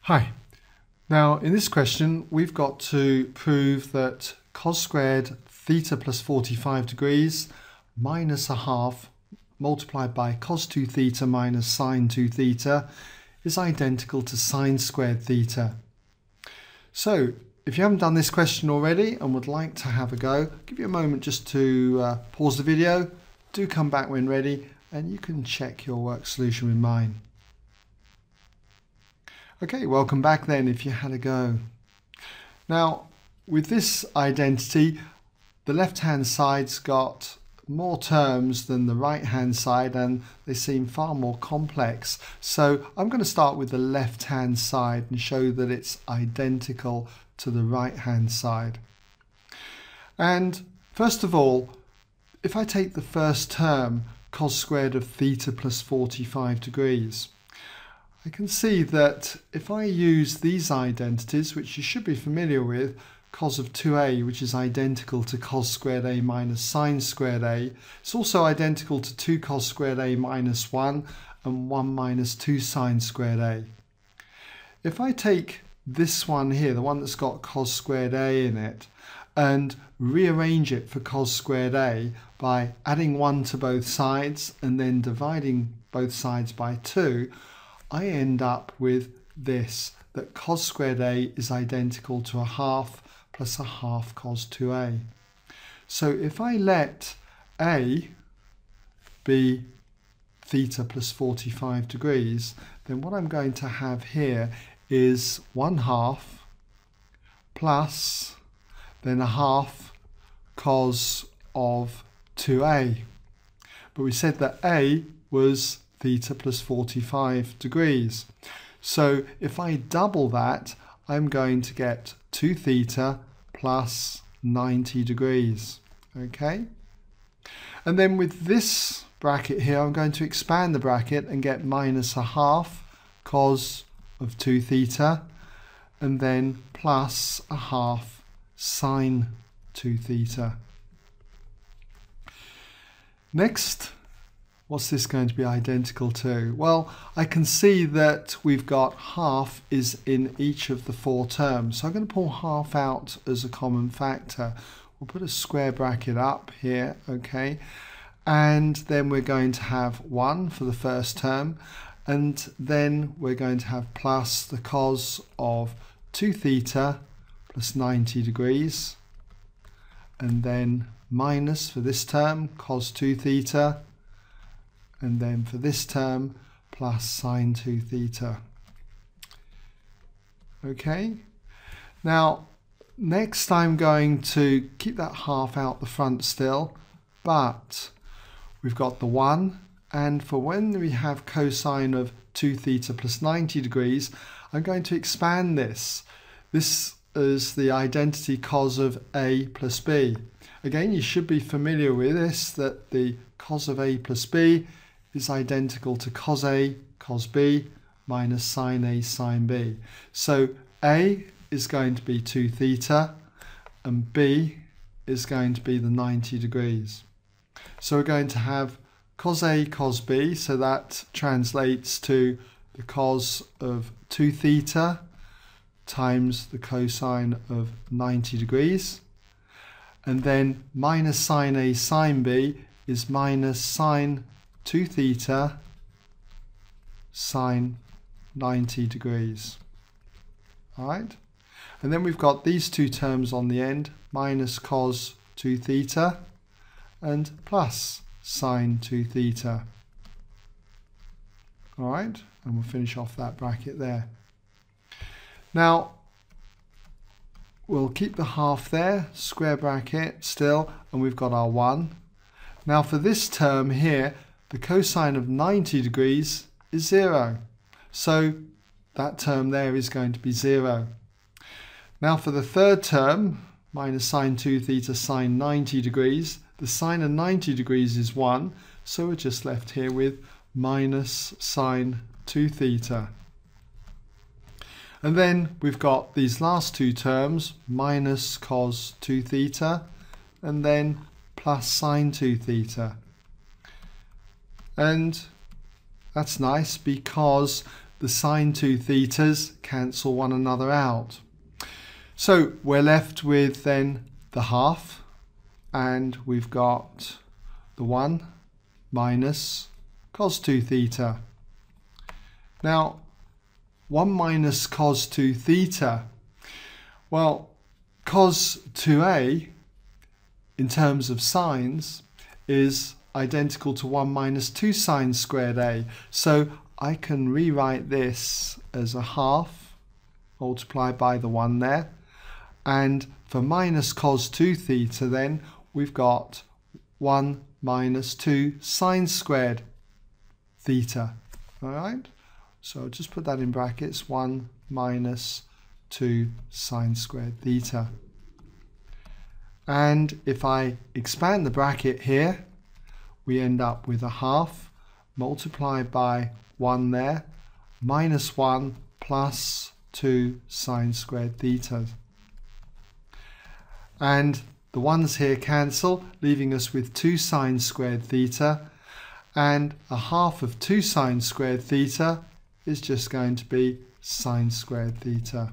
Hi. Now in this question we've got to prove that cos squared theta plus 45 degrees minus a half multiplied by cos 2 theta minus sine 2 theta is identical to sine squared theta. So if you haven't done this question already and would like to have a go, I'll give you a moment just to pause the video, do come back when ready, and you can check your work solution with mine. Okay, welcome back then if you had a go. Now, with this identity, the left-hand side's got more terms than the right-hand side and they seem far more complex. So I'm going to start with the left-hand side and show that it's identical to the right-hand side. And first of all, if I take the first term, cos squared of theta plus 45 degrees, I can see that if I use these identities, which you should be familiar with, cos of 2a, which is identical to cos squared a minus sine squared a, it's also identical to 2 cos squared a minus 1 and 1 minus 2 sine squared a. If I take this one here, the one that's got cos squared a in it, and rearrange it for cos squared a by adding 1 to both sides and then dividing both sides by 2, I end up with this, that cos squared a is identical to a half plus a half cos 2a. So if I let a be theta plus 45 degrees, then what I'm going to have here is 1/2 plus then a half cos of 2a. But we said that a was theta plus 45 degrees. So if I double that, I'm going to get 2 theta plus 90 degrees. Okay? And then with this bracket here, I'm going to expand the bracket and get minus a half cos of 2 theta and then plus a half sine 2 theta. Next, what's this going to be identical to? Well, I can see that we've got half is in each of the 4 terms. So I'm going to pull half out as a common factor. We'll put a square bracket up here, okay? And then we're going to have 1 for the first term. And then we're going to have plus the cos of 2 theta plus 90 degrees. And then minus for this term, cos 2 theta. And then for this term, plus sine 2 theta. Okay, now next I'm going to keep that half out the front still, but we've got the 1, and for when we have cosine of 2 theta plus 90 degrees, I'm going to expand this. This is the identity cos of a plus b. Again, you should be familiar with this, that the cos of a plus b is identical to cos A, cos B, minus sine A, sine B. So A is going to be 2 theta, and B is going to be the 90 degrees. So we're going to have cos A, cos B, so that translates to the cos of 2 theta times the cosine of 90 degrees. And then minus sine A, sine B is minus sine 2 theta sine 90 degrees. Alright, and then we've got these 2 terms on the end, minus cos 2 theta and plus sine 2 theta. Alright, and we'll finish off that bracket there. Now we'll keep the half there, square bracket still, and we've got our 1. Now for this term here, the cosine of 90 degrees is 0. So that term there is going to be 0. Now for the third term, minus sine 2 theta sine 90 degrees, the sine of 90 degrees is 1. So we're just left here with minus sine 2 theta. And then we've got these last 2 terms, minus cos 2 theta, and then plus sine 2 theta. And that's nice because the sine 2 thetas cancel one another out. So we're left with then the half, and we've got the 1 minus cos 2 theta. Now 1 minus cos 2 theta, well, cos 2a in terms of sines is identical to 1 minus 2 sine squared a. So I can rewrite this as a half multiplied by the 1 there. And for minus cos 2 theta then, we've got 1 minus 2 sine squared theta. All right? So I'll just put that in brackets, 1 minus 2 sine squared theta. And if I expand the bracket here, we end up with a half multiplied by 1 there, minus 1 plus 2 sine squared theta. And the 1's here cancel, leaving us with 2 sine squared theta, and a half of 2 sine squared theta is just going to be sine squared theta.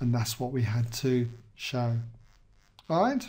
And that's what we had to show. All right?